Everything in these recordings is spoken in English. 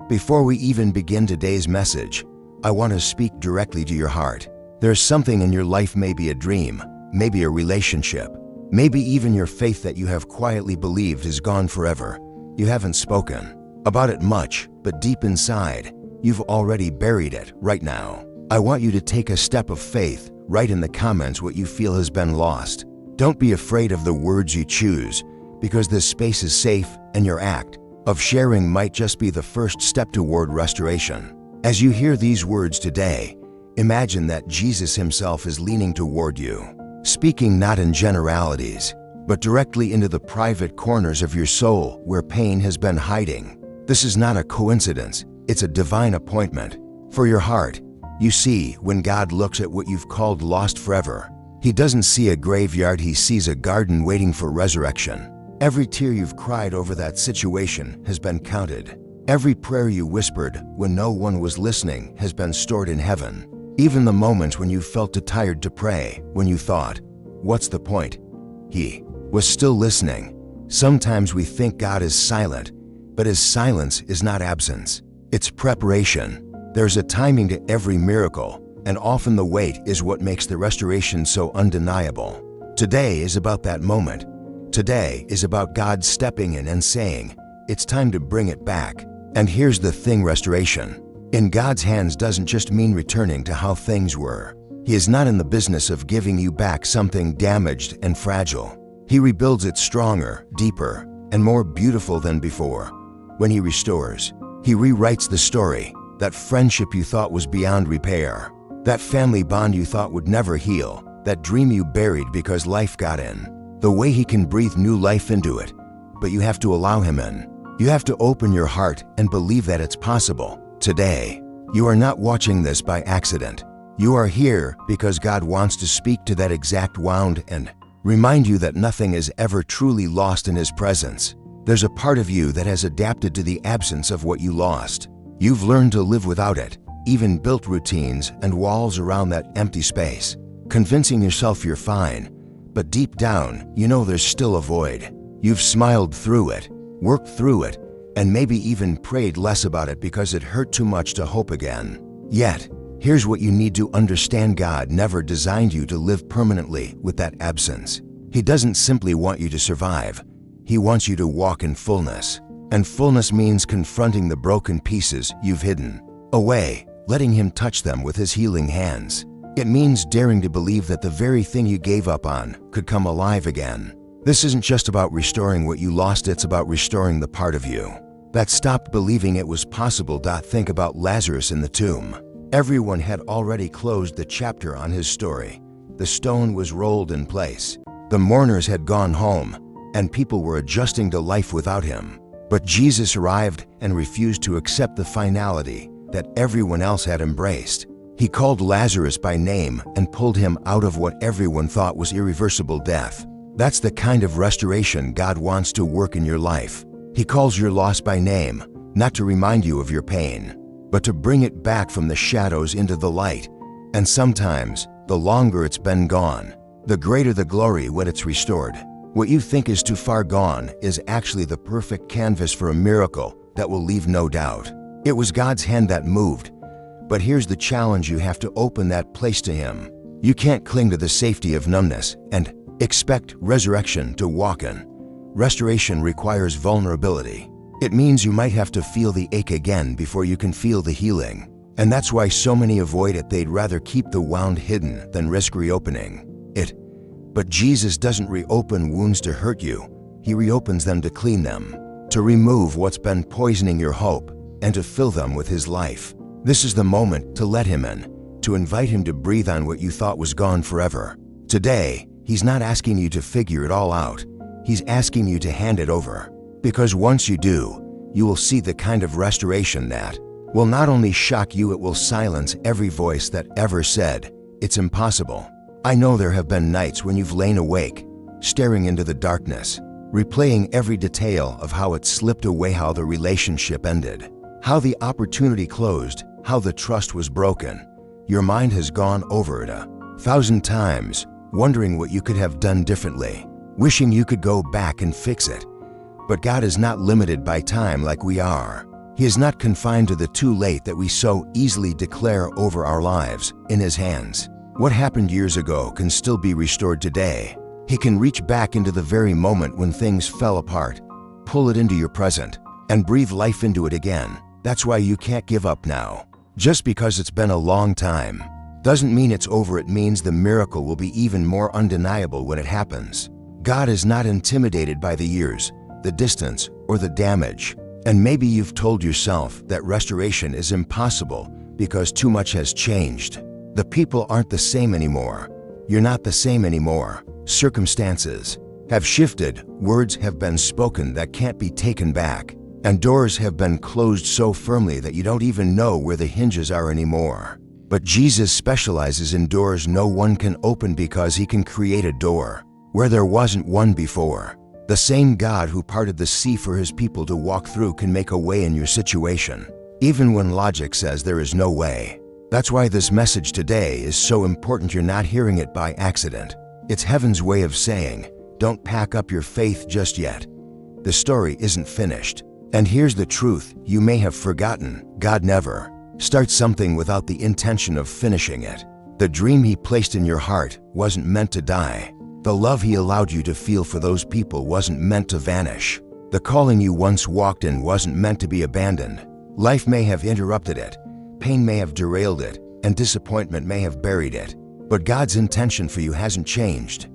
Before we even begin today's message, I want to speak directly to your heart. There's something in your life, maybe a dream, maybe a relationship, maybe even your faith that you have quietly believed is gone forever. You haven't spoken about it much, but deep inside, you've already buried it right now. I want you to take a step of faith. Write in the comments what you feel has been lost. Don't be afraid of the words you choose, because this space is safe, and your act of sharing might just be the first step toward restoration. As you hear these words today, imagine that Jesus himself is leaning toward you, speaking not in generalities, but directly into the private corners of your soul where pain has been hiding. This is not a coincidence, it's a divine appointment for your heart. You see, when God looks at what you've called lost forever, he doesn't see a graveyard, he sees a garden waiting for resurrection. Every tear you've cried over that situation has been counted. Every prayer you whispered when no one was listening has been stored in heaven. Even the moments when you felt too tired to pray, when you thought, "What's the point?" He was still listening. Sometimes we think God is silent, but his silence is not absence. It's preparation. There's a timing to every miracle, and often the wait is what makes the restoration so undeniable. Today is about that moment. Today is about God stepping in and saying, "It's time to bring it back." And here's the thing, restoration in God's hands doesn't just mean returning to how things were. He is not in the business of giving you back something damaged and fragile. He rebuilds it stronger, deeper, and more beautiful than before. When he restores, he rewrites the story. That friendship you thought was beyond repair, that family bond you thought would never heal, that dream you buried because life got in. The way he can breathe new life into it, but you have to allow him in. You have to open your heart and believe that it's possible. Today, you are not watching this by accident. You are here because God wants to speak to that exact wound and remind you that nothing is ever truly lost in his presence. There's a part of you that has adapted to the absence of what you lost. You've learned to live without it, even built routines and walls around that empty space, convincing yourself you're fine. But deep down, you know there's still a void. You've smiled through it, worked through it, and maybe even prayed less about it because it hurt too much to hope again. Yet, here's what you need to understand: God never designed you to live permanently with that absence. He doesn't simply want you to survive. He wants you to walk in fullness. And fullness means confronting the broken pieces you've hidden away, letting him touch them with his healing hands. It means daring to believe that the very thing you gave up on could come alive again. This isn't just about restoring what you lost, it's about restoring the part of you that stopped believing it was possible. Think about Lazarus in the tomb. Everyone had already closed the chapter on his story. The stone was rolled in place. The mourners had gone home, and people were adjusting to life without him. But Jesus arrived and refused to accept the finality that everyone else had embraced. He called Lazarus by name and pulled him out of what everyone thought was irreversible death. That's the kind of restoration God wants to work in your life. He calls your loss by name, not to remind you of your pain, but to bring it back from the shadows into the light. And sometimes, the longer it's been gone, the greater the glory when it's restored. What you think is too far gone is actually the perfect canvas for a miracle that will leave no doubt. It was God's hand that moved. But here's the challenge: you have to open that place to him. You can't cling to the safety of numbness and expect resurrection to walk in. Restoration requires vulnerability. It means you might have to feel the ache again before you can feel the healing. And that's why so many avoid it. They'd rather keep the wound hidden than risk reopening it. But Jesus doesn't reopen wounds to hurt you. He reopens them to clean them, to remove what's been poisoning your hope, and to fill them with his life. This is the moment to let him in, to invite him to breathe on what you thought was gone forever. Today, he's not asking you to figure it all out. He's asking you to hand it over. Because once you do, you will see the kind of restoration that will not only shock you, it will silence every voice that ever said, "It's impossible." I know there have been nights when you've lain awake, staring into the darkness, replaying every detail of how it slipped away, how the relationship ended, how the opportunity closed, how the trust was broken. Your mind has gone over it 1,000 times, wondering what you could have done differently, wishing you could go back and fix it. But God is not limited by time like we are. He is not confined to the too late that we so easily declare over our lives. In His hands, what happened years ago can still be restored today. He can reach back into the very moment when things fell apart, pull it into your present, and breathe life into it again. That's why you can't give up now. Just because it's been a long time doesn't mean it's over. It means the miracle will be even more undeniable when it happens. God is not intimidated by the years, the distance, or the damage. And maybe you've told yourself that restoration is impossible because too much has changed. The people aren't the same anymore. You're not the same anymore. Circumstances have shifted, words have been spoken that can't be taken back, and doors have been closed so firmly that you don't even know where the hinges are anymore. But Jesus specializes in doors no one can open because He can create a door where there wasn't one before. The same God who parted the sea for His people to walk through can make a way in your situation, even when logic says there is no way. That's why this message today is so important. You're not hearing it by accident. It's heaven's way of saying, don't pack up your faith just yet. The story isn't finished. And here's the truth you may have forgotten. God never starts something without the intention of finishing it. The dream He placed in your heart wasn't meant to die. The love He allowed you to feel for those people wasn't meant to vanish. The calling you once walked in wasn't meant to be abandoned. Life may have interrupted it, pain may have derailed it, and disappointment may have buried it. But God's intention for you hasn't changed.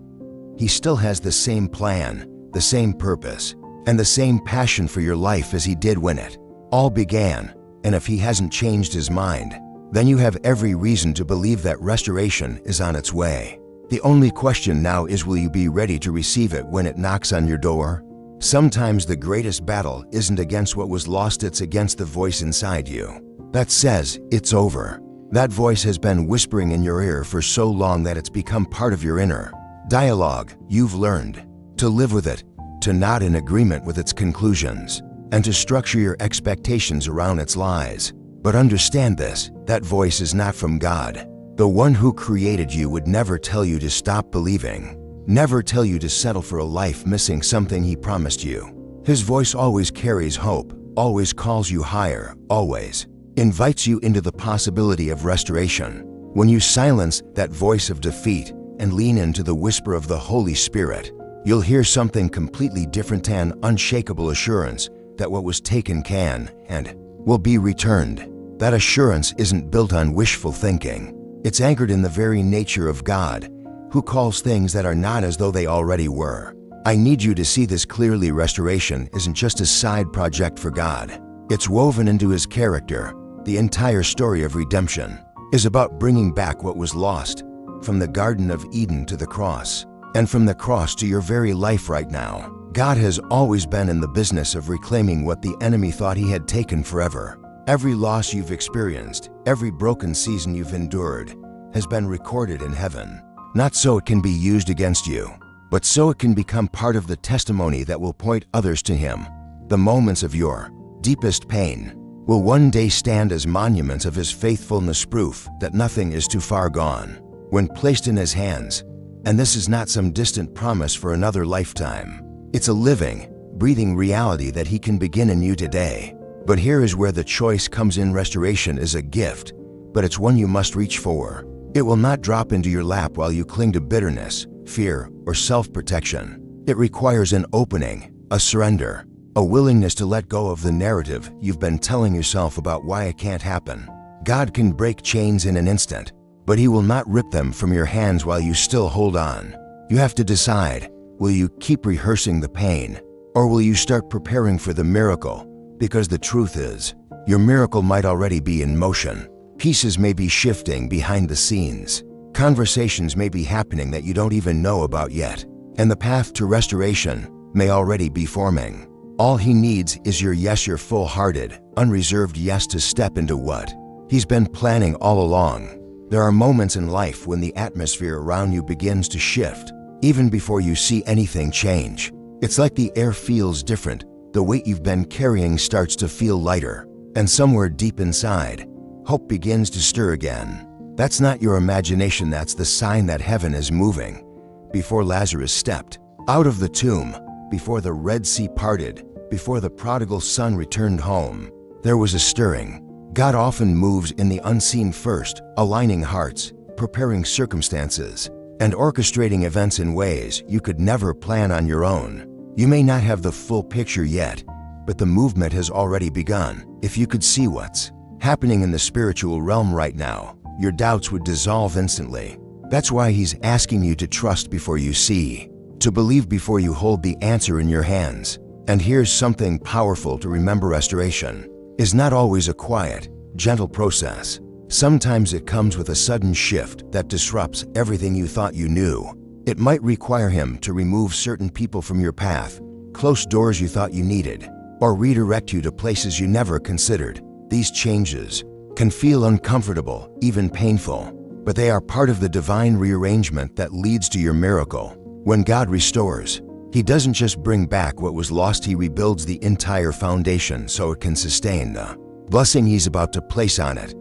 He still has the same plan, the same purpose, and the same passion for your life as He did when it all began. And if He hasn't changed His mind, then you have every reason to believe that restoration is on its way. The only question now is, will you be ready to receive it when it knocks on your door? Sometimes the greatest battle isn't against what was lost, it's against the voice inside you that says it's over. That voice has been whispering in your ear for so long that it's become part of your inner dialogue. You've learned to live with it, to nod in agreement with its conclusions, and to structure your expectations around its lies. But understand this, that voice is not from God. The one who created you would never tell you to stop believing, never tell you to settle for a life missing something He promised you. His voice always carries hope, always calls you higher, always invites you into the possibility of restoration. When you silence that voice of defeat and lean into the whisper of the Holy Spirit, you'll hear something completely different, an unshakable assurance that what was taken can and will be returned. That assurance isn't built on wishful thinking. It's anchored in the very nature of God, who calls things that are not as though they already were. I need you to see this clearly. Restoration isn't just a side project for God. It's woven into His character. The entire story of redemption is about bringing back what was lost, from the Garden of Eden to the cross, and from the cross to your very life right now. God has always been in the business of reclaiming what the enemy thought he had taken forever. Every loss you've experienced, every broken season you've endured, has been recorded in heaven. Not so it can be used against you, but so it can become part of the testimony that will point others to Him. The moments of your deepest pain will one day stand as monuments of His faithfulness, proof that nothing is too far gone when placed in His hands. And this is not some distant promise for another lifetime. It's a living, breathing reality that He can begin in you today. But here is where the choice comes in. Restoration is a gift, but it's one you must reach for. It will not drop into your lap while you cling to bitterness, fear, or self-protection. It requires an opening, a surrender, a willingness to let go of the narrative you've been telling yourself about why it can't happen. God can break chains in an instant, but He will not rip them from your hands while you still hold on. You have to decide, will you keep rehearsing the pain, or will you start preparing for the miracle? Because the truth is, your miracle might already be in motion. Pieces may be shifting behind the scenes. Conversations may be happening that you don't even know about yet. And the path to restoration may already be forming. All He needs is your yes, your full-hearted, unreserved yes to step into what He's been planning all along. There are moments in life when the atmosphere around you begins to shift, even before you see anything change. It's like the air feels different. The weight you've been carrying starts to feel lighter, and somewhere deep inside, hope begins to stir again. That's not your imagination, that's the sign that heaven is moving. Before Lazarus stepped out of the tomb, before the Red Sea parted, before the prodigal son returned home, There was a stirring. God often moves in the unseen first, aligning hearts, preparing circumstances, and orchestrating events in ways you could never plan on your own. You may not have the full picture yet, but the movement has already begun. If you could see what's happening in the spiritual realm right now, your doubts would dissolve instantly. That's why He's asking you to trust before you see, to believe before you hold the answer in your hands. And here's something powerful to remember: restoration is not always a quiet, gentle process. Sometimes it comes with a sudden shift that disrupts everything you thought you knew. It might require Him to remove certain people from your path, close doors you thought you needed, or redirect you to places you never considered. These changes can feel uncomfortable, even painful, but they are part of the divine rearrangement that leads to your miracle. When God restores, He doesn't just bring back what was lost, He rebuilds the entire foundation so it can sustain the blessing He's about to place on it.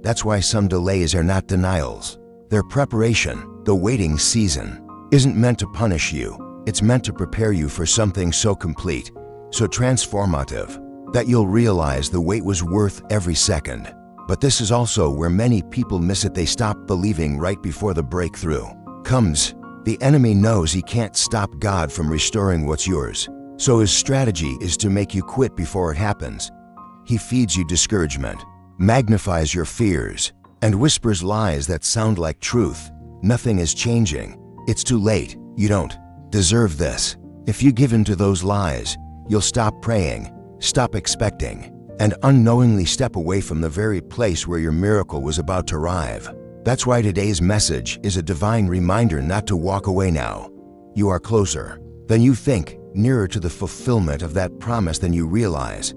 That's why some delays are not denials. They're preparation. The waiting season isn't meant to punish you. It's meant to prepare you for something so complete, so transformative, that you'll realize the wait was worth every second. But this is also where many people miss it. They stop believing right before the breakthrough comes. The enemy knows he can't stop God from restoring what's yours, so his strategy is to make you quit before it happens. He feeds you discouragement, magnifies your fears, and whispers lies that sound like truth. Nothing is changing. It's too late. You don't deserve this. If you give in to those lies, you'll stop praying, stop expecting, and unknowingly step away from the very place where your miracle was about to arrive. That's why today's message is a divine reminder not to walk away now. You are closer than you think, nearer to the fulfillment of that promise than you realize.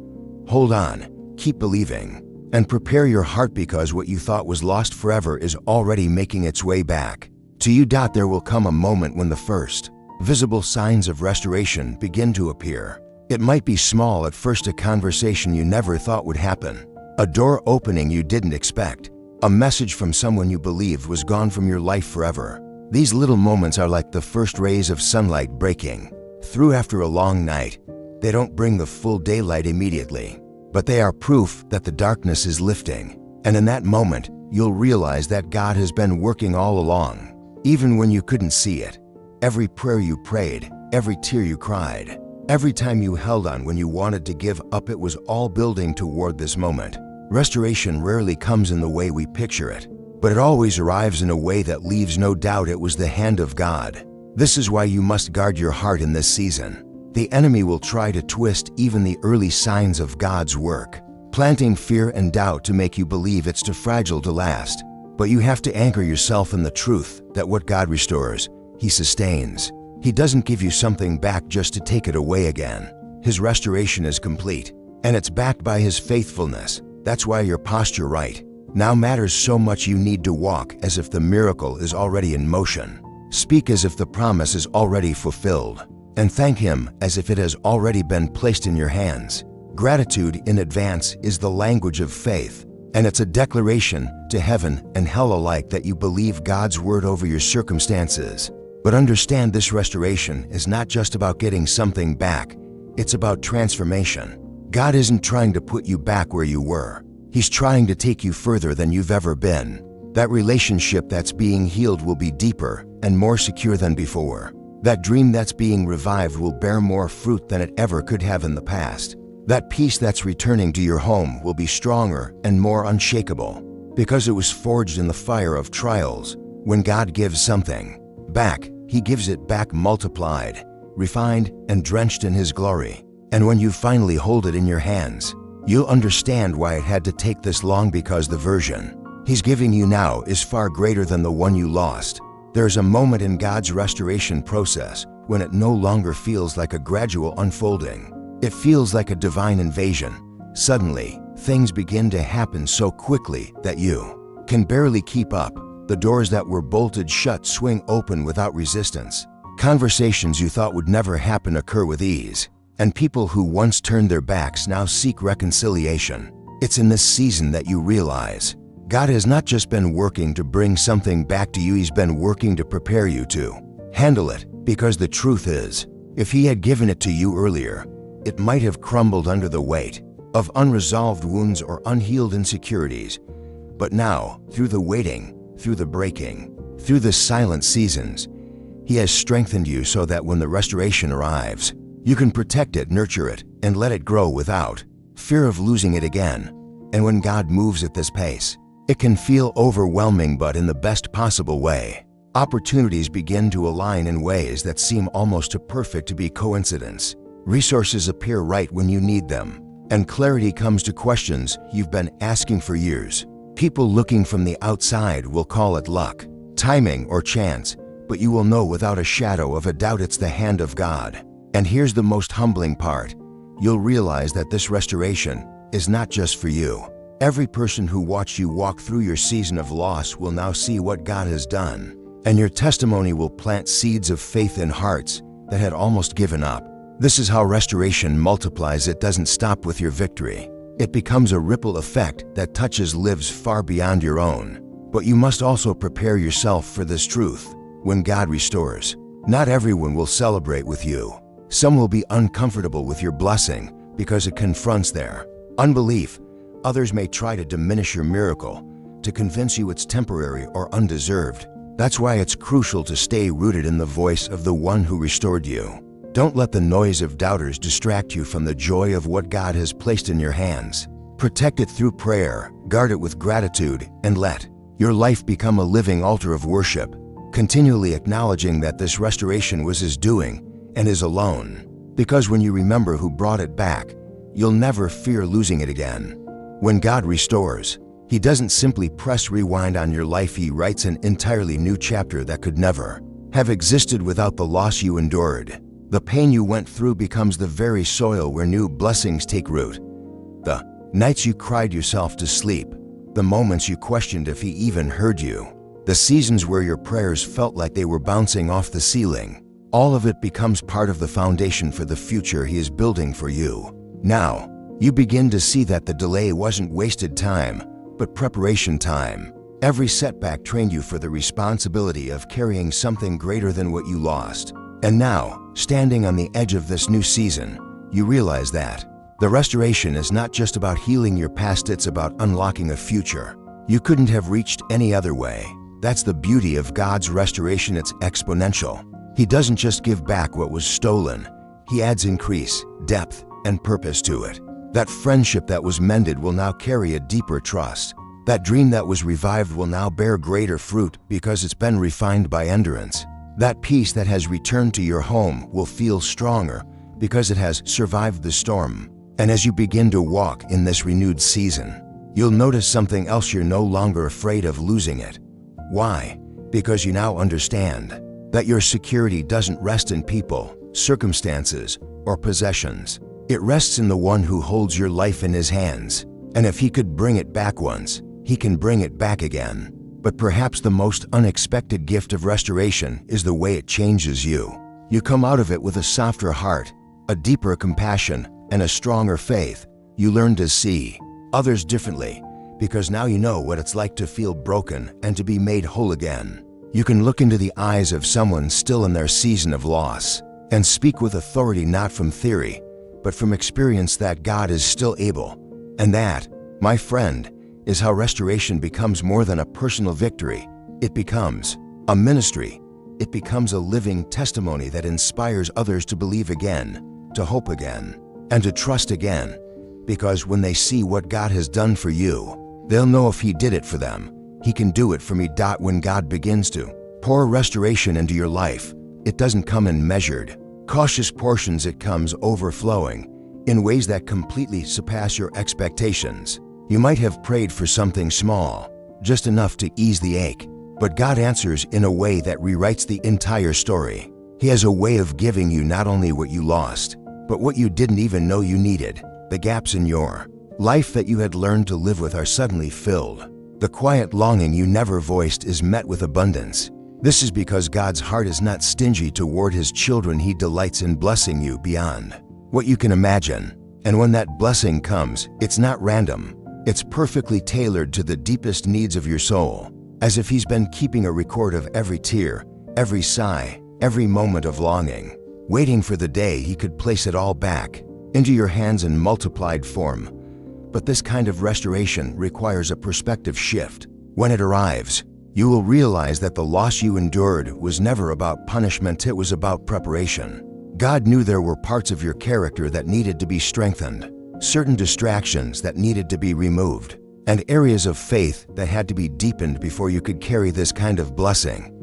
Hold on, keep believing, and prepare your heart, because what you thought was lost forever is already making its way back to you. There will come a moment when the first visible signs of restoration begin to appear. It might be small at first, a conversation you never thought would happen, a door opening you didn't expect, a message from someone you believed was gone from your life forever. These little moments are like the first rays of sunlight breaking through after a long night. They don't bring the full daylight immediately, but they are proof that the darkness is lifting. And in that moment, you'll realize that God has been working all along, even when you couldn't see it. Every prayer you prayed, every tear you cried, every time you held on when you wanted to give up, it was all building toward this moment. Restoration rarely comes in the way we picture it, but it always arrives in a way that leaves no doubt it was the hand of God. This is why you must guard your heart in this season. The enemy will try to twist even the early signs of God's work, planting fear and doubt to make you believe it's too fragile to last. But you have to anchor yourself in the truth that what God restores, He sustains. He doesn't give you something back just to take it away again. His restoration is complete, and it's backed by His faithfulness. That's why your posture right now matters so much. You need to walk as if the miracle is already in motion. Speak as if the promise is already fulfilled, and thank Him as if it has already been placed in your hands. Gratitude in advance is the language of faith, and it's a declaration to heaven and hell alike that you believe God's word over your circumstances. But understand, this restoration is not just about getting something back. It's about transformation. God isn't trying to put you back where you were. He's trying to take you further than you've ever been. That relationship that's being healed will be deeper and more secure than before. That dream that's being revived will bear more fruit than it ever could have in the past. That peace that's returning to your home will be stronger and more unshakable, because it was forged in the fire of trials. When God gives something back, He gives it back multiplied, refined, and drenched in His glory. And when you finally hold it in your hands, you'll understand why it had to take this long, because the version He's giving you now is far greater than the one you lost. There's a moment in God's restoration process when it no longer feels like a gradual unfolding. It feels like a divine invasion. Suddenly, things begin to happen so quickly that you can barely keep up. The doors that were bolted shut swing open without resistance. Conversations you thought would never happen occur with ease. And people who once turned their backs now seek reconciliation. It's in this season that you realize God has not just been working to bring something back to you, He's been working to prepare you to handle it. Because the truth is, if He had given it to you earlier, it might have crumbled under the weight. of unresolved wounds or unhealed insecurities. But now, through the waiting, through the breaking, through the silent seasons, He has strengthened you so that when the restoration arrives, you can protect it, nurture it, and let it grow without fear of losing it again. And when God moves at this pace, it can feel overwhelming, but in the best possible way. Opportunities begin to align in ways that seem almost too perfect to be coincidence. Resources appear right when you need them, and clarity comes to questions you've been asking for years. People looking from the outside will call it luck, timing, or chance, but you will know without a shadow of a doubt it's the hand of God. And here's the most humbling part. You'll realize that this restoration is not just for you. Every person who watched you walk through your season of loss will now see what God has done, and your testimony will plant seeds of faith in hearts that had almost given up. This is how restoration multiplies. It doesn't stop with your victory. It becomes a ripple effect that touches lives far beyond your own. But you must also prepare yourself for this truth. When God restores, not everyone will celebrate with you. Some will be uncomfortable with your blessing because it confronts their unbelief. Others may try to diminish your miracle, to convince you it's temporary or undeserved. That's why it's crucial to stay rooted in the voice of the one who restored you. Don't let the noise of doubters distract you from the joy of what God has placed in your hands. Protect it through prayer, guard it with gratitude, and let your life become a living altar of worship, continually acknowledging that this restoration was His doing and His alone. Because when you remember who brought it back, you'll never fear losing it again. When God restores, He doesn't simply press rewind on your life. He writes an entirely new chapter that could never have existed without the loss you endured. The pain you went through becomes the very soil where new blessings take root. The nights you cried yourself to sleep, the moments you questioned if He even heard you, the seasons where your prayers felt like they were bouncing off the ceiling, all of it becomes part of the foundation for the future He is building for you. Now, you begin to see that the delay wasn't wasted time, but preparation time. Every setback trained you for the responsibility of carrying something greater than what you lost. And now, standing on the edge of this new season, you realize that the restoration is not just about healing your past, it's about unlocking a future you couldn't have reached any other way. That's the beauty of God's restoration. It's exponential. He doesn't just give back what was stolen. He adds increase, depth, and purpose to it. That friendship that was mended will now carry a deeper trust. That dream that was revived will now bear greater fruit because it's been refined by endurance. That peace that has returned to your home will feel stronger because it has survived the storm. And as you begin to walk in this renewed season, you'll notice something else. You're no longer afraid of losing it. Why? Because you now understand that your security doesn't rest in people, circumstances, or possessions. It rests in the one who holds your life in His hands. And if He could bring it back once, He can bring it back again. But perhaps the most unexpected gift of restoration is the way it changes you. You come out of it with a softer heart, a deeper compassion, and a stronger faith. You learn to see others differently because now you know what it's like to feel broken and to be made whole again. You can look into the eyes of someone still in their season of loss and speak with authority, not from theory, but from experience, that God is still able. And that, my friend, is how restoration becomes more than a personal victory. It becomes a ministry. It becomes a living testimony that inspires others to believe again, to hope again, and to trust again. Because when they see what God has done for you, they'll know if He did it for them, He can do it for me. When God begins to pour restoration into your life, it doesn't come in measured, cautious portions. It comes overflowing in ways that completely surpass your expectations. You might have prayed for something small, just enough to ease the ache, but God answers in a way that rewrites the entire story. He has a way of giving you not only what you lost, but what you didn't even know you needed. The gaps in your life that you had learned to live with are suddenly filled. The quiet longing you never voiced is met with abundance. This is because God's heart is not stingy toward His children. He delights in blessing you beyond what you can imagine. And when that blessing comes, it's not random. It's perfectly tailored to the deepest needs of your soul, as if He's been keeping a record of every tear, every sigh, every moment of longing, waiting for the day He could place it all back into your hands in multiplied form. But this kind of restoration requires a perspective shift. When it arrives, you will realize that the loss you endured was never about punishment, it was about preparation. God knew there were parts of your character that needed to be strengthened, certain distractions that needed to be removed, and areas of faith that had to be deepened before you could carry this kind of blessing.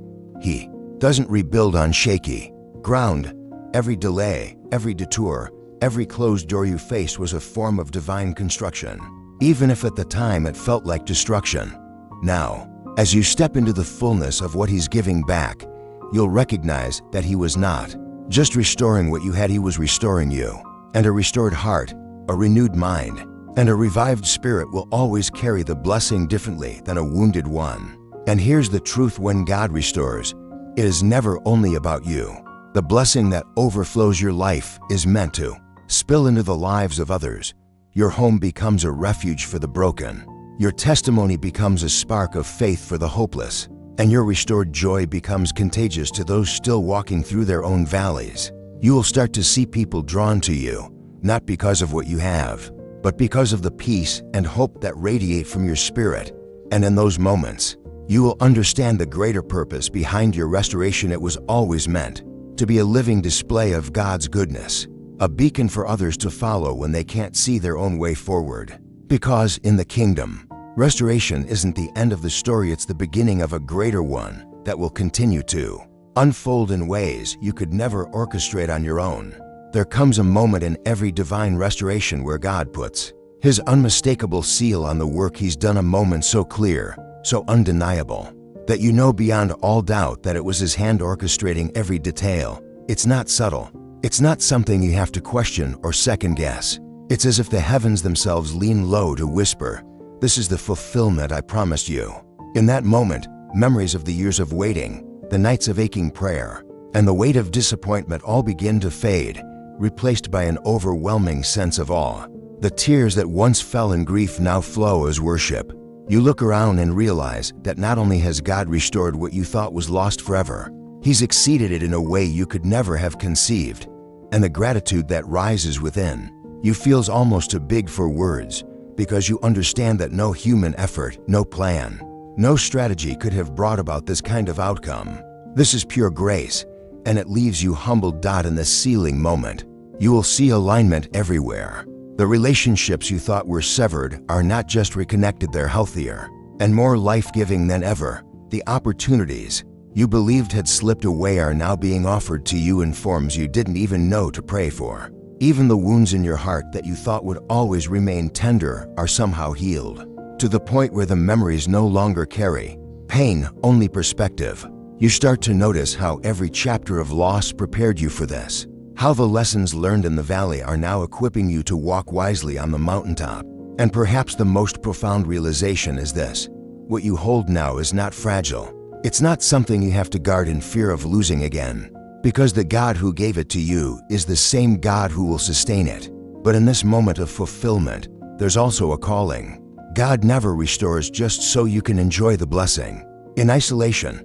He doesn't rebuild on shaky ground. Every delay, every detour, every closed door you faced was a form of divine construction, even if at the time it felt like destruction. Now, as you step into the fullness of what He's giving back, you'll recognize that He was not just restoring what you had, He was restoring you. And a restored heart, a renewed mind, and a revived spirit will always carry the blessing differently than a wounded one. And here's the truth: when God restores, it is never only about you. The blessing that overflows your life is meant to spill into the lives of others. Your home becomes a refuge for the broken. Your testimony becomes a spark of faith for the hopeless. And your restored joy becomes contagious to those still walking through their own valleys. You will start to see people drawn to you, not because of what you have, but because of the peace and hope that radiate from your spirit. And in those moments, you will understand the greater purpose behind your restoration. It was always meant to be a living display of God's goodness, a beacon for others to follow when they can't see their own way forward. Because in the kingdom, restoration isn't the end of the story, it's the beginning of a greater one that will continue to unfold in ways you could never orchestrate on your own. There comes a moment in every divine restoration where God puts His unmistakable seal on the work He's done, a moment so clear, so undeniable, that you know beyond all doubt that it was His hand orchestrating every detail. It's not subtle. It's not something you have to question or second guess. It's as if the heavens themselves lean low to whisper, "This is the fulfillment I promised you." In that moment, memories of the years of waiting, the nights of aching prayer, and the weight of disappointment all begin to fade, replaced by an overwhelming sense of awe. The tears that once fell in grief now flow as worship. You look around and realize that not only has God restored what you thought was lost forever, He's exceeded it in a way you could never have conceived. And the gratitude that rises within you feels almost too big for words, because you understand that no human effort, no plan, no strategy could have brought about this kind of outcome. This is pure grace, and it leaves you humbled. In this sealing moment, you will see alignment everywhere. The relationships you thought were severed are not just reconnected, they're healthier and more life-giving than ever. The opportunities you believed had slipped away are now being offered to you in forms you didn't even know to pray for. Even the wounds in your heart that you thought would always remain tender are somehow healed, to the point where the memories no longer carry pain, only perspective. You start to notice how every chapter of loss prepared you for this, how the lessons learned in the valley are now equipping you to walk wisely on the mountaintop. And perhaps the most profound realization is this: what you hold now is not fragile. It's not something you have to guard in fear of losing again, because the God who gave it to you is the same God who will sustain it. But in this moment of fulfillment, there's also a calling. God never restores just so you can enjoy the blessing. In isolation,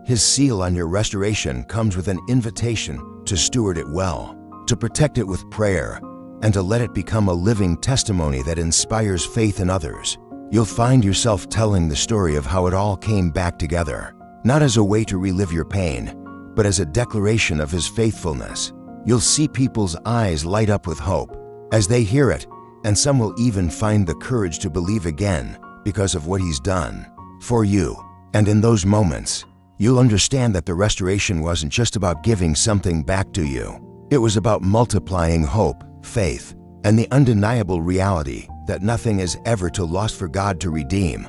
His seal on your restoration comes with an invitation to steward it well, to protect it with prayer, and to let it become a living testimony that inspires faith in others. You'll find yourself telling the story of how it all came back together, not as a way to relive your pain, but as a declaration of His faithfulness. You'll see people's eyes light up with hope as they hear it, and some will even find the courage to believe again because of what He's done for you. And in those moments, you'll understand that the restoration wasn't just about giving something back to you. It was about multiplying hope, faith, and the undeniable reality that nothing is ever too lost for God to redeem.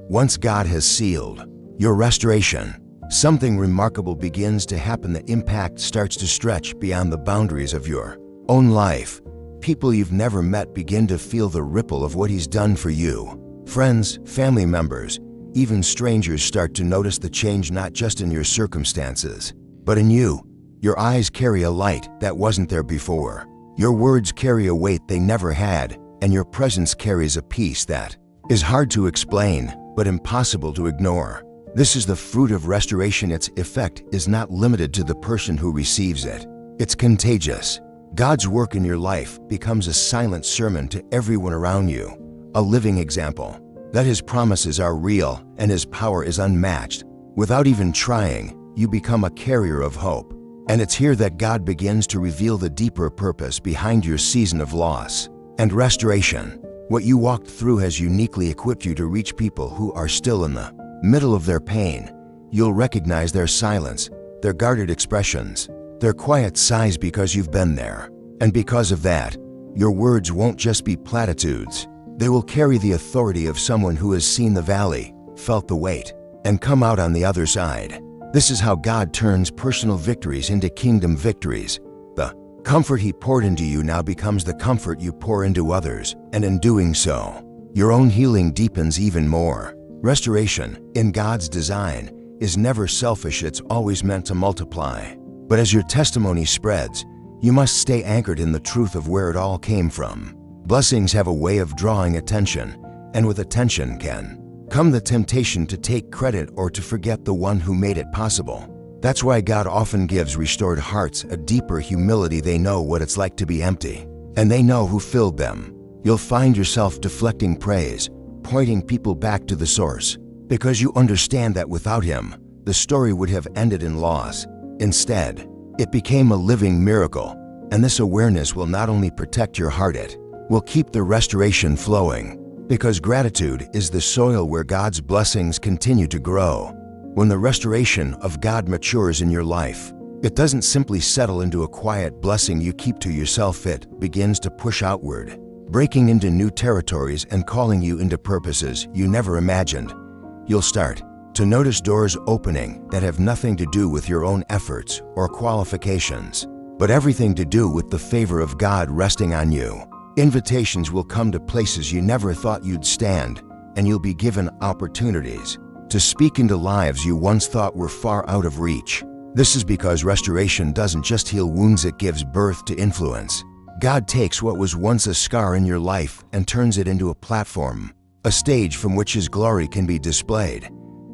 Once God has sealed your restoration, something remarkable begins to happen. The impact starts to stretch beyond the boundaries of your own life. People you've never met begin to feel the ripple of what He's done for you. Friends, family members, even strangers start to notice the change, not just in your circumstances, but in you. Your eyes carry a light that wasn't there before. Your words carry a weight they never had, and your presence carries a peace that is hard to explain, but impossible to ignore. This is the fruit of restoration. Its effect is not limited to the person who receives it. It's contagious. God's work in your life becomes a silent sermon to everyone around you, a living example, that His promises are real and His power is unmatched. Without even trying, you become a carrier of hope. And it's here that God begins to reveal the deeper purpose behind your season of loss and restoration. What you walked through has uniquely equipped you to reach people who are still in the middle of their pain. You'll recognize their silence, their guarded expressions, their quiet sighs because you've been there. And because of that, your words won't just be platitudes. They will carry the authority of someone who has seen the valley, felt the weight, and come out on the other side. This is how God turns personal victories into kingdom victories. The comfort He poured into you now becomes the comfort you pour into others, and in doing so, your own healing deepens even more. Restoration, in God's design, is never selfish. It's always meant to multiply. But as your testimony spreads, you must stay anchored in the truth of where it all came from. Blessings have a way of drawing attention, and with attention can come the temptation to take credit or to forget the one who made it possible. That's why God often gives restored hearts a deeper humility. They know what it's like to be empty, and they know who filled them. You'll find yourself deflecting praise, pointing people back to the source, because you understand that without Him, the story would have ended in loss. Instead, it became a living miracle, and this awareness will not only protect your heart, it will keep the restoration flowing. Because gratitude is the soil where God's blessings continue to grow. When the restoration of God matures in your life, it doesn't simply settle into a quiet blessing you keep to yourself. It begins to push outward, breaking into new territories and calling you into purposes you never imagined. You'll start to notice doors opening that have nothing to do with your own efforts or qualifications, but everything to do with the favor of God resting on you. Invitations will come to places you never thought you'd stand, and you'll be given opportunities to speak into lives you once thought were far out of reach. This is because restoration doesn't just heal wounds, it gives birth to influence. God takes what was once a scar in your life and turns it into a platform, a stage from which His glory can be displayed,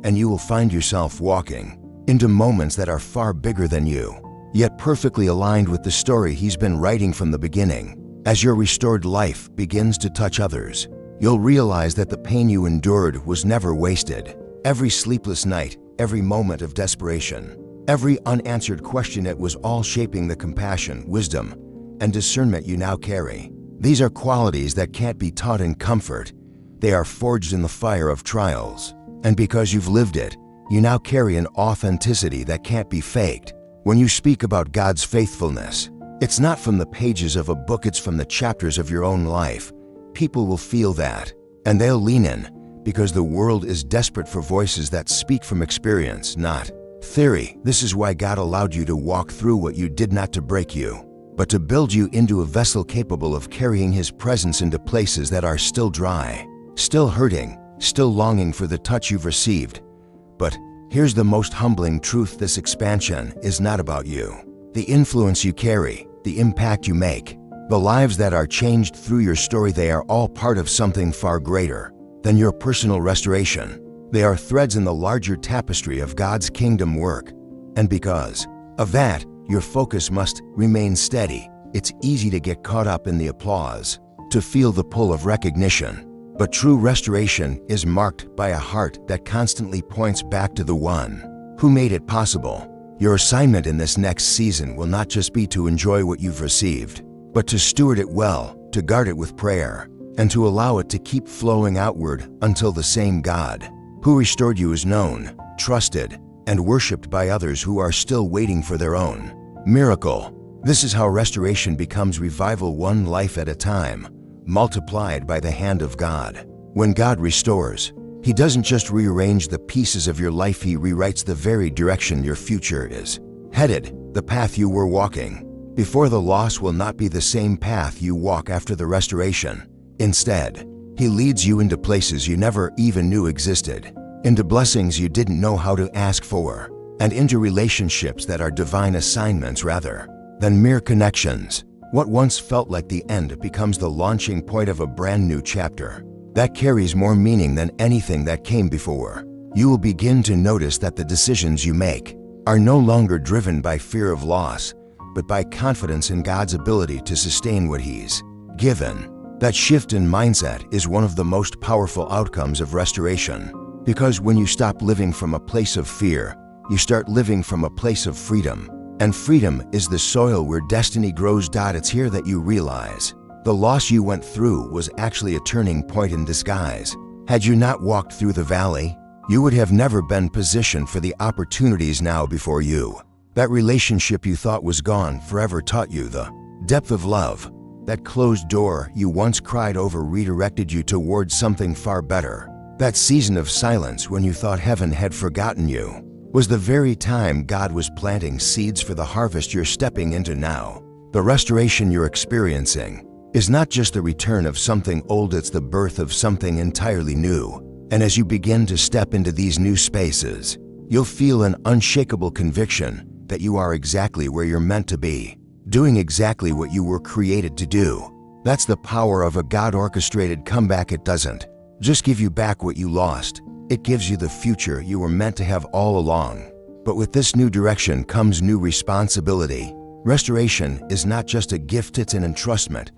and you will find yourself walking into moments that are far bigger than you, yet perfectly aligned with the story He's been writing from the beginning. As your restored life begins to touch others, you'll realize that the pain you endured was never wasted. Every sleepless night, every moment of desperation, every unanswered question, it was all shaping the compassion, wisdom, and discernment you now carry. These are qualities that can't be taught in comfort. They are forged in the fire of trials. And because you've lived it, you now carry an authenticity that can't be faked. When you speak about God's faithfulness, it's not from the pages of a book, it's from the chapters of your own life. People will feel that, and they'll lean in, because the world is desperate for voices that speak from experience, not theory. This is why God allowed you to walk through what you did, not to break you, but to build you into a vessel capable of carrying His presence into places that are still dry, still hurting, still longing for the touch you've received. But here's the most humbling truth: this expansion is not about you. The influence you carry, the impact you make, the lives that are changed through your story, they are all part of something far greater than your personal restoration. They are threads in the larger tapestry of God's kingdom work. And because of that, your focus must remain steady. It's easy to get caught up in the applause, to feel the pull of recognition. But true restoration is marked by a heart that constantly points back to the one who made it possible. Your assignment in this next season will not just be to enjoy what you've received, but to steward it well, to guard it with prayer, and to allow it to keep flowing outward until the same God who restored you is known, trusted, and worshiped by others who are still waiting for their own miracle. This is how restoration becomes revival, one life at a time, multiplied by the hand of God. When God restores, He doesn't just rearrange the pieces of your life, He rewrites the very direction your future is headed. The path you were walking before the loss will not be the same path you walk after the restoration. Instead, He leads you into places you never even knew existed, into blessings you didn't know how to ask for, and into relationships that are divine assignments rather than mere connections. What once felt like the end becomes the launching point of a brand new chapter that carries more meaning than anything that came before. You will begin to notice that the decisions you make are no longer driven by fear of loss, but by confidence in God's ability to sustain what He's given. That shift in mindset is one of the most powerful outcomes of restoration. Because when you stop living from a place of fear, you start living from a place of freedom. And freedom is the soil where destiny grows. It's here that you realize the loss you went through was actually a turning point in disguise. Had you not walked through the valley, you would have never been positioned for the opportunities now before you. That relationship you thought was gone forever taught you the depth of love. That closed door you once cried over redirected you towards something far better. That season of silence when you thought heaven had forgotten you was the very time God was planting seeds for the harvest you're stepping into now. The restoration you're experiencing is not just the return of something old, it's the birth of something entirely new. And as you begin to step into these new spaces, you'll feel an unshakable conviction that you are exactly where you're meant to be, doing exactly what you were created to do. That's the power of a God-orchestrated comeback. It doesn't just give you back what you lost, it gives you the future you were meant to have all along. But with this new direction comes new responsibility. Restoration is not just a gift, it's an entrustment.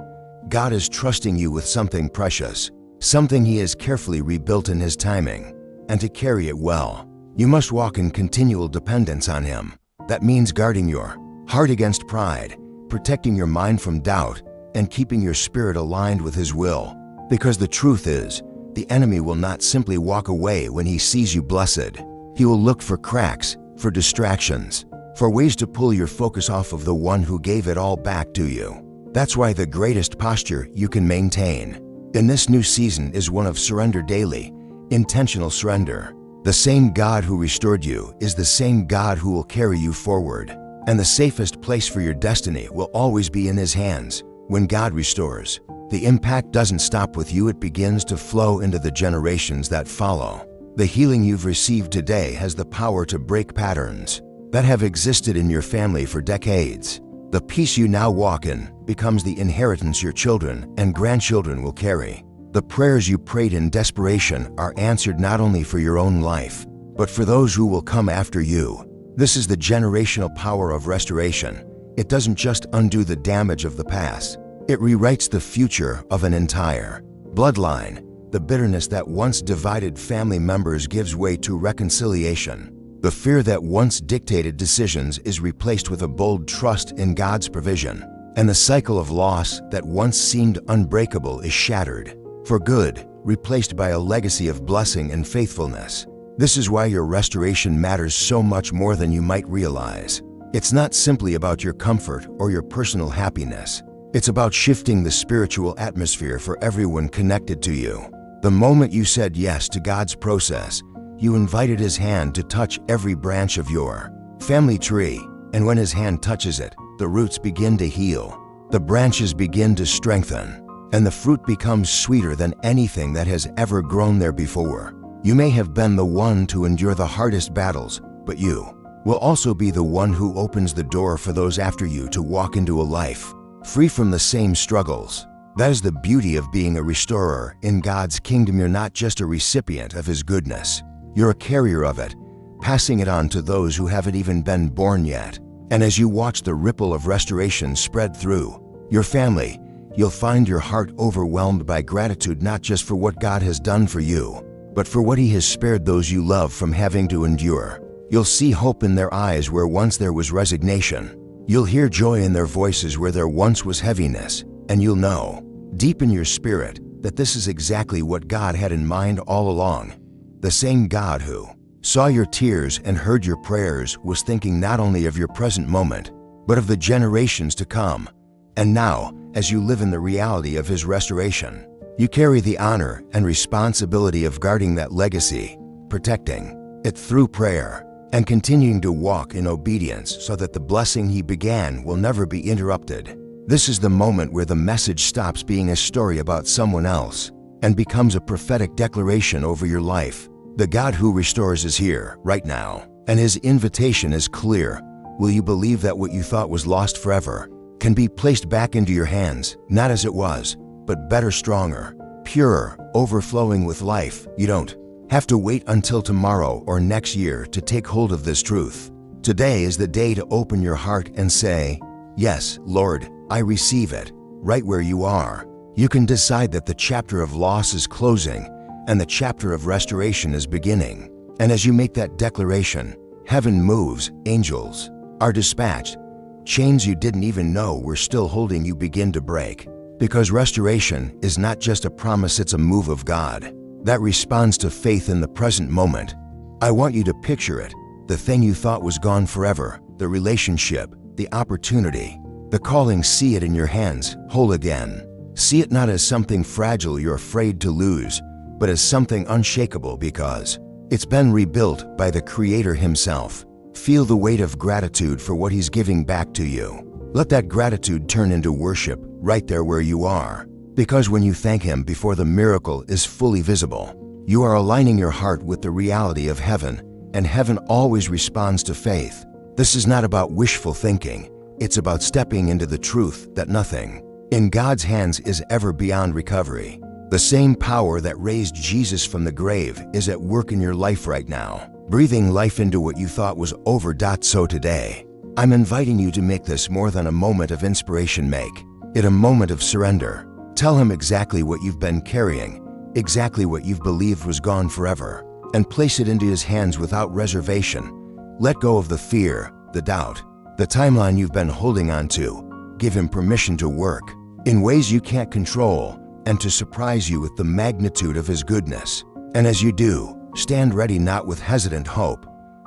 God is trusting you with something precious, something He has carefully rebuilt in His timing. And to carry it well, you must walk in continual dependence on Him. That means guarding your heart against pride, protecting your mind from doubt, and keeping your spirit aligned with His will. Because the truth is, the enemy will not simply walk away when he sees you blessed. He will look for cracks, for distractions, for ways to pull your focus off of the one who gave it all back to you. That's why the greatest posture you can maintain in this new season is one of surrender daily, intentional surrender. The same God who restored you is the same God who will carry you forward. And the safest place for your destiny will always be in His hands. When God restores, the impact doesn't stop with you, it begins to flow into the generations that follow. The healing you've received today has the power to break patterns that have existed in your family for decades. The peace you now walk in becomes the inheritance your children and grandchildren will carry. The prayers you prayed in desperation are answered not only for your own life, but for those who will come after you. This is the generational power of restoration. It doesn't just undo the damage of the past, it rewrites the future of an entire bloodline. The bitterness that once divided family members gives way to reconciliation. The fear that once dictated decisions is replaced with a bold trust in God's provision. And the cycle of loss that once seemed unbreakable is shattered for good, replaced by a legacy of blessing and faithfulness. This is why your restoration matters so much more than you might realize. It's not simply about your comfort or your personal happiness. It's about shifting the spiritual atmosphere for everyone connected to you. The moment you said yes to God's process, you invited His hand to touch every branch of your family tree. And when His hand touches it, the roots begin to heal, the branches begin to strengthen, and the fruit becomes sweeter than anything that has ever grown there before. You may have been the one to endure the hardest battles, but you will also be the one who opens the door for those after you to walk into a life free from the same struggles. That is the beauty of being a restorer in God's kingdom. You're not just a recipient of His goodness. You're a carrier of it, passing it on to those who haven't even been born yet. And as you watch the ripple of restoration spread through your family, you'll find your heart overwhelmed by gratitude, not just for what God has done for you, but for what He has spared those you love from having to endure. You'll see hope in their eyes where once there was resignation. You'll hear joy in their voices where there once was heaviness. And you'll know, deep in your spirit, that this is exactly what God had in mind all along. The same God who saw your tears and heard your prayers was thinking not only of your present moment, but of the generations to come. And now, as you live in the reality of His restoration, you carry the honor and responsibility of guarding that legacy, protecting it through prayer, and continuing to walk in obedience so that the blessing He began will never be interrupted. This is the moment where the message stops being a story about someone else and becomes a prophetic declaration over your life. The God who restores is here, right now, and His invitation is clear. Will you believe that what you thought was lost forever can be placed back into your hands, not as it was, but better, stronger, purer, overflowing with life? You don't have to wait until tomorrow or next year to take hold of this truth. Today is the day to open your heart and say, "Yes, Lord, I receive it," right where you are. You can decide that the chapter of loss is closing and the chapter of restoration is beginning. And as you make that declaration, heaven moves, angels are dispatched, chains you didn't even know were still holding you begin to break. Because restoration is not just a promise, it's a move of God that responds to faith in the present moment. I want you to picture it, the thing you thought was gone forever, the relationship, the opportunity, the calling. See it in your hands, whole again. See it not as something fragile you're afraid to lose, but as something unshakable because it's been rebuilt by the Creator Himself. Feel the weight of gratitude for what He's giving back to you. Let that gratitude turn into worship right there where you are. Because when you thank Him before the miracle is fully visible, you are aligning your heart with the reality of heaven, and heaven always responds to faith. This is not about wishful thinking. It's about stepping into the truth that nothing in God's hands is ever beyond recovery. The same power that raised Jesus from the grave is at work in your life right now, breathing life into what you thought was over. So today, I'm inviting you to make this more than a moment of inspiration. Make it a moment of surrender. Tell Him exactly what you've been carrying, exactly what you've believed was gone forever, and place it into His hands without reservation. Let go of the fear, the doubt, the timeline you've been holding on to. Give Him permission to work in ways you can't control and to surprise you with the magnitude of His goodness. And as you do, stand ready, not with hesitant hope,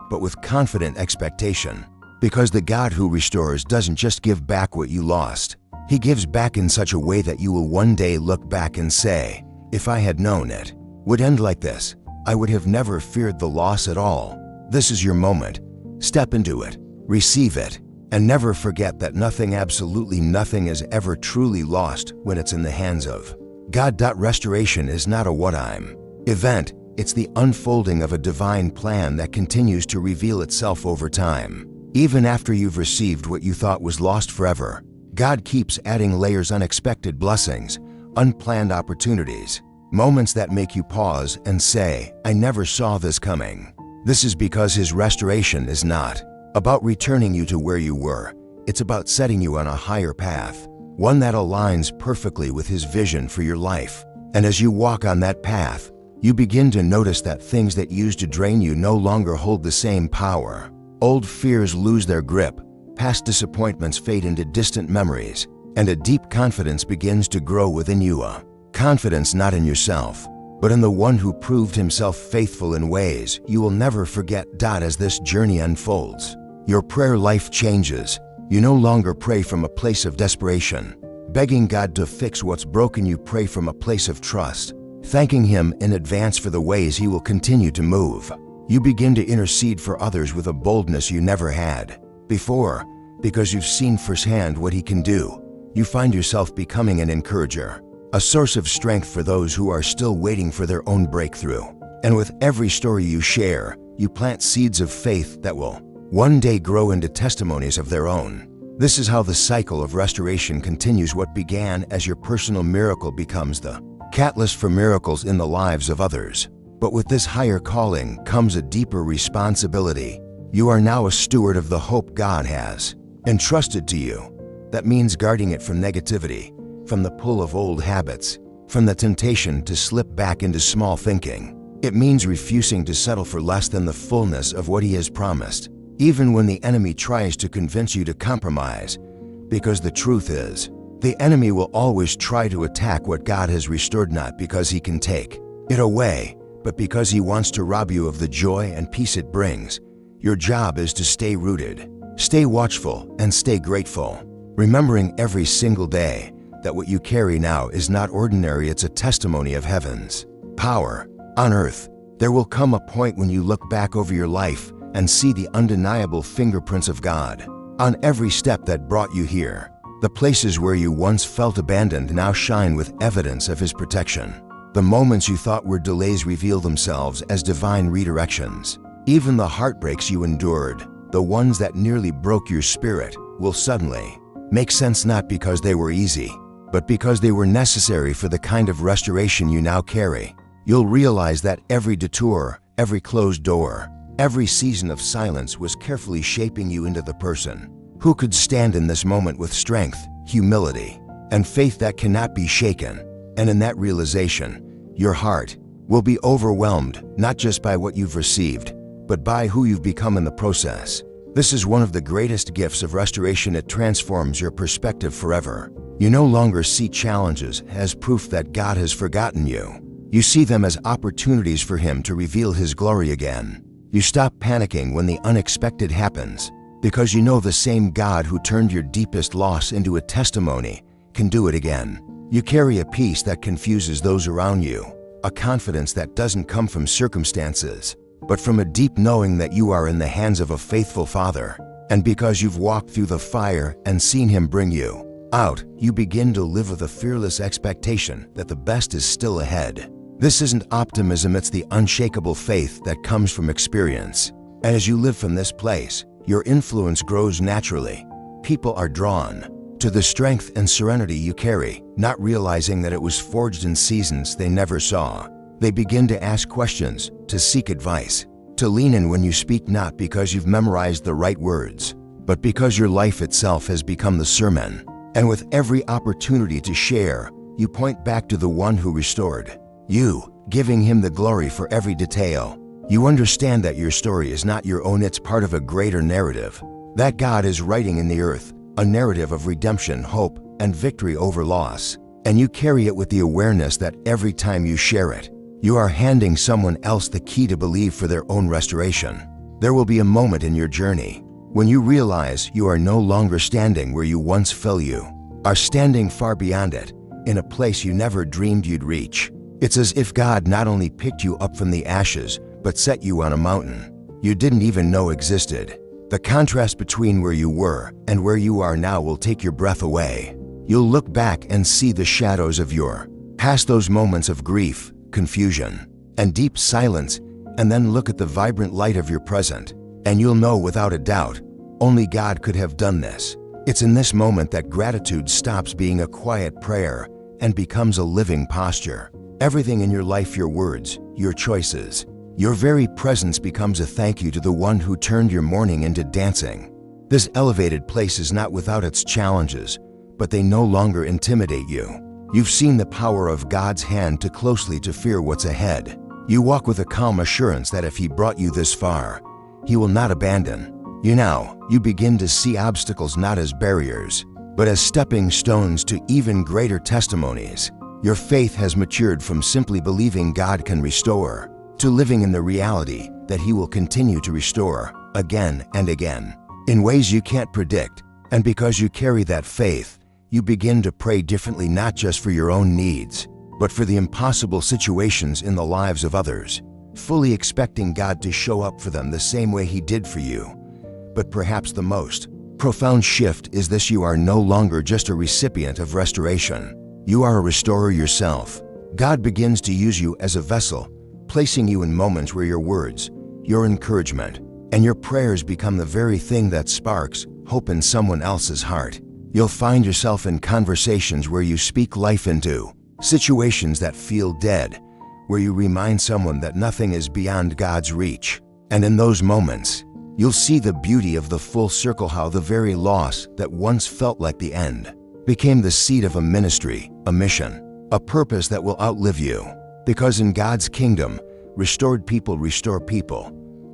but with confident expectation. Because the God who restores doesn't just give back what you lost. He gives back in such a way that you will one day look back and say, if I had known it would end like this, I would have never feared the loss at all. This is your moment. Step into it, receive it, and never forget that nothing, absolutely nothing, is ever truly lost when it's in the hands of God. Restoration is not a what-I'm event. It's the unfolding of a divine plan that continues to reveal itself over time. Even after you've received what you thought was lost forever, God keeps adding layers, unexpected blessings, unplanned opportunities, moments that make you pause and say, I never saw this coming. This is because His restoration is not about returning you to where you were. It's about setting you on a higher path, one that aligns perfectly with His vision for your life. And as you walk on that path, you begin to notice that things that used to drain you no longer hold the same power. Old fears lose their grip, past disappointments fade into distant memories, and a deep confidence begins to grow within you. A confidence not in yourself, but in the one who proved Himself faithful in ways you will never forget. As this journey unfolds, your prayer life changes. You no longer pray from a place of desperation, begging God to fix what's broken. You pray from a place of trust, thanking Him in advance for the ways He will continue to move. You begin to intercede for others with a boldness you never had before, because you've seen firsthand what He can do. You find yourself becoming an encourager, a source of strength for those who are still waiting for their own breakthrough. And with every story you share, you plant seeds of faith that will one day grow into testimonies of their own. This is how the cycle of restoration continues. What began as your personal miracle becomes the catalyst for miracles in the lives of others. But with this higher calling comes a deeper responsibility. You are now a steward of the hope God has entrusted to you. That means guarding it from negativity, from the pull of old habits, from the temptation to slip back into small thinking. It means refusing to settle for less than the fullness of what He has promised, even when the enemy tries to convince you to compromise. Because the truth is, the enemy will always try to attack what God has restored, not because he can take it away, but because he wants to rob you of the joy and peace it brings. Your job is to stay rooted, stay watchful, and stay grateful, remembering every single day that what you carry now is not ordinary. It's a testimony of heaven's power on earth. There will come a point when you look back over your life and see the undeniable fingerprints of God on every step that brought you here. The places where you once felt abandoned now shine with evidence of His protection. The moments you thought were delays reveal themselves as divine redirections. Even the heartbreaks you endured, the ones that nearly broke your spirit, will suddenly make sense, not because they were easy, but because they were necessary for the kind of restoration you now carry. You'll realize that every detour, every closed door, every season of silence was carefully shaping you into the person who could stand in this moment with strength, humility, and faith that cannot be shaken. And in that realization, your heart will be overwhelmed not just by what you've received, but by who you've become in the process. This is one of the greatest gifts of restoration. It transforms your perspective forever. You no longer see challenges as proof that God has forgotten you. You see them as opportunities for Him to reveal His glory again. You stop panicking when the unexpected happens, because you know the same God who turned your deepest loss into a testimony can do it again. You carry a peace that confuses those around you, a confidence that doesn't come from circumstances, but from a deep knowing that you are in the hands of a faithful Father. And because you've walked through the fire and seen Him bring you out, you begin to live with a fearless expectation that the best is still ahead. This isn't optimism, it's the unshakable faith that comes from experience. And as you live from this place, your influence grows naturally. People are drawn to the strength and serenity you carry, not realizing that it was forged in seasons they never saw. They begin to ask questions, to seek advice, to lean in when you speak, not because you've memorized the right words, but because your life itself has become the sermon. And with every opportunity to share, you point back to the one who restored you, giving Him the glory for every detail. You understand that your story is not your own, it's part of a greater narrative that God is writing in the earth, a narrative of redemption, hope, and victory over loss. And you carry it with the awareness that every time you share it, you are handing someone else the key to believe for their own restoration. There will be a moment in your journey when you realize you are no longer standing where you once felt. You are standing far beyond it, in a place you never dreamed you'd reach. It's as if God not only picked you up from the ashes, but set you on a mountain you didn't even know existed. The contrast between where you were and where you are now will take your breath away. You'll look back and see the shadows of your past, those moments of grief, confusion, and deep silence, and then look at the vibrant light of your present, and you'll know without a doubt, only God could have done this. It's in this moment that gratitude stops being a quiet prayer and becomes a living posture. Everything in your life, your words, your choices, your very presence becomes a thank you to the one who turned your mourning into dancing. This elevated place is not without its challenges, but they no longer intimidate you. You've seen the power of God's hand too closely to fear what's ahead. You walk with a calm assurance that if He brought you this far, He will not abandon you. Now, you begin to see obstacles not as barriers, but as stepping stones to even greater testimonies. Your faith has matured from simply believing God can restore to living in the reality that He will continue to restore again and again in ways you can't predict. And because you carry that faith, you begin to pray differently, not just for your own needs, but for the impossible situations in the lives of others, fully expecting God to show up for them the same way He did for you. But perhaps the most profound shift is this: you are no longer just a recipient of restoration. You are a restorer yourself. God begins to use you as a vessel, placing you in moments where your words, your encouragement, and your prayers become the very thing that sparks hope in someone else's heart. You'll find yourself in conversations where you speak life into situations that feel dead, where you remind someone that nothing is beyond God's reach. And in those moments, you'll see the beauty of the full circle, how the very loss that once felt like the end became the seed of a ministry, a mission, a purpose that will outlive you. Because in God's kingdom, restored people restore people,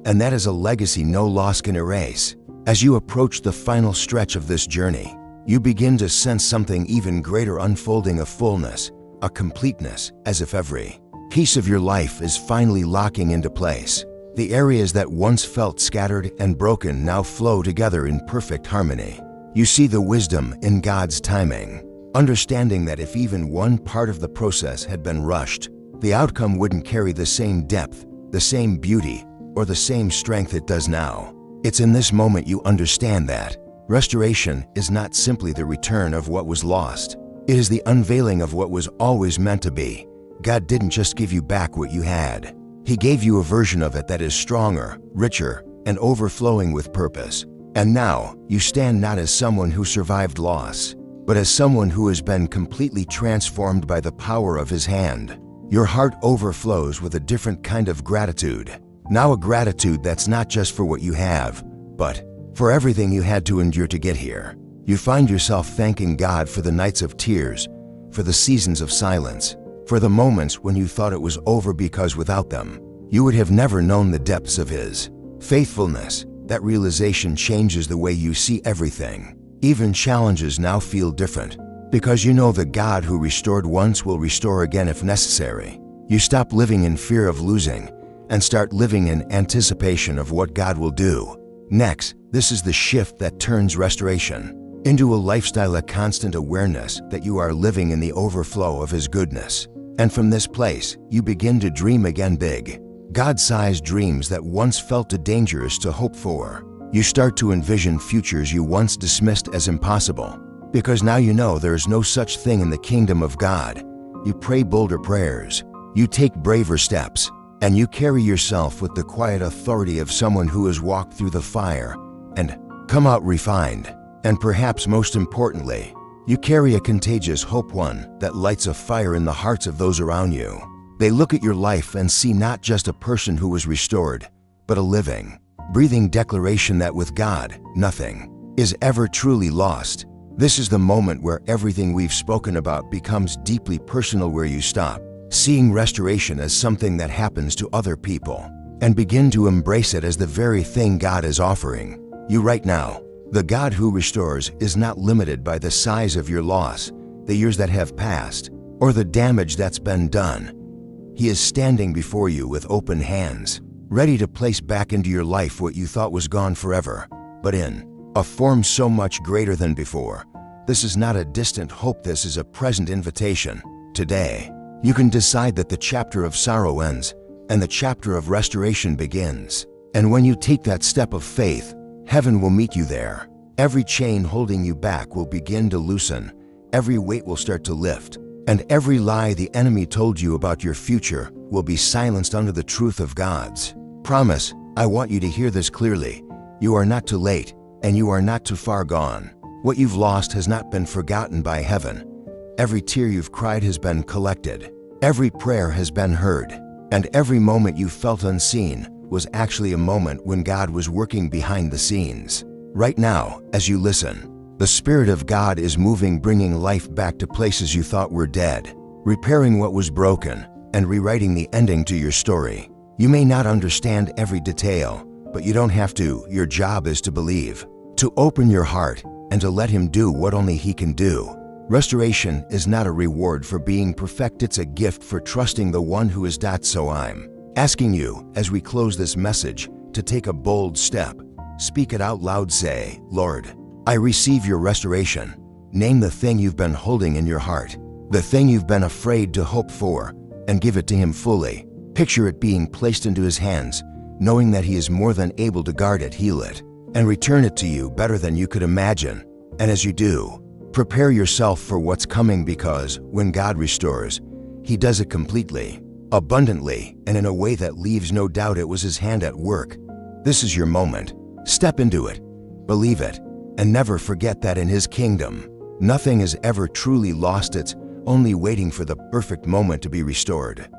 and that is a legacy no loss can erase. As you approach the final stretch of this journey, you begin to sense something even greater unfolding, a fullness, a completeness, as if every piece of your life is finally locking into place. The areas that once felt scattered and broken now flow together in perfect harmony. You see the wisdom in God's timing, understanding that if even one part of the process had been rushed, the outcome wouldn't carry the same depth, the same beauty, or the same strength it does now. It's in this moment you understand that restoration is not simply the return of what was lost. It is the unveiling of what was always meant to be. God didn't just give you back what you had. He gave you a version of it that is stronger, richer, and overflowing with purpose. And now, you stand not as someone who survived loss, but as someone who has been completely transformed by the power of His hand. Your heart overflows with a different kind of gratitude. Now a gratitude that's not just for what you have, but for everything you had to endure to get here. You find yourself thanking God for the nights of tears, for the seasons of silence, for the moments when you thought it was over because without them, you would have never known the depths of His faithfulness. That realization changes the way you see everything. Even challenges now feel different, because you know the God who restored once will restore again if necessary. You stop living in fear of losing and start living in anticipation of what God will do next. This is the shift that turns restoration into a lifestyle, a constant awareness that you are living in the overflow of His goodness. And from this place, you begin to dream again big, God-sized dreams that once felt too dangerous to hope for. You start to envision futures you once dismissed as impossible, because now you know there is no such thing in the kingdom of God. You pray bolder prayers, you take braver steps, and you carry yourself with the quiet authority of someone who has walked through the fire and come out refined. And perhaps most importantly, you carry a contagious hope, one that lights a fire in the hearts of those around you. They look at your life and see not just a person who was restored, but a living, breathing declaration that with God, nothing is ever truly lost. This is the moment where everything we've spoken about becomes deeply personal, where you stop seeing restoration as something that happens to other people and begin to embrace it as the very thing God is offering you right now. The God who restores is not limited by the size of your loss, the years that have passed, or the damage that's been done. He is standing before you with open hands, ready to place back into your life what you thought was gone forever, but in a form so much greater than before. This is not a distant hope, this is a present invitation. Today, you can decide that the chapter of sorrow ends and the chapter of restoration begins. And when you take that step of faith, heaven will meet you there. Every chain holding you back will begin to loosen, every weight will start to lift, and every lie the enemy told you about your future will be silenced under the truth of God's promise. I want you to hear this clearly. You are not too late, and you are not too far gone. What you've lost has not been forgotten by heaven. Every tear you've cried has been collected. Every prayer has been heard. And every moment you felt unseen was actually a moment when God was working behind the scenes. Right now, as you listen, the Spirit of God is moving, bringing life back to places you thought were dead, repairing what was broken, and rewriting the ending to your story. You may not understand every detail, but you don't have to. Your job is to believe, to open your heart, and to let Him do what only He can do. Restoration is not a reward for being perfect, it's a gift for trusting the one who is. So I'm asking you, as we close this message, to take a bold step. Speak it out loud. Say, Lord, I receive your restoration. Name the thing you've been holding in your heart, the thing you've been afraid to hope for, and give it to Him fully. Picture it being placed into His hands, knowing that He is more than able to guard it, heal it, and return it to you better than you could imagine. And as you do, prepare yourself for what's coming, because when God restores, He does it completely, abundantly, and in a way that leaves no doubt it was His hand at work. This is your moment. Step into it, believe it, and never forget that in His kingdom, nothing is ever truly lost. It's only waiting for the perfect moment to be restored.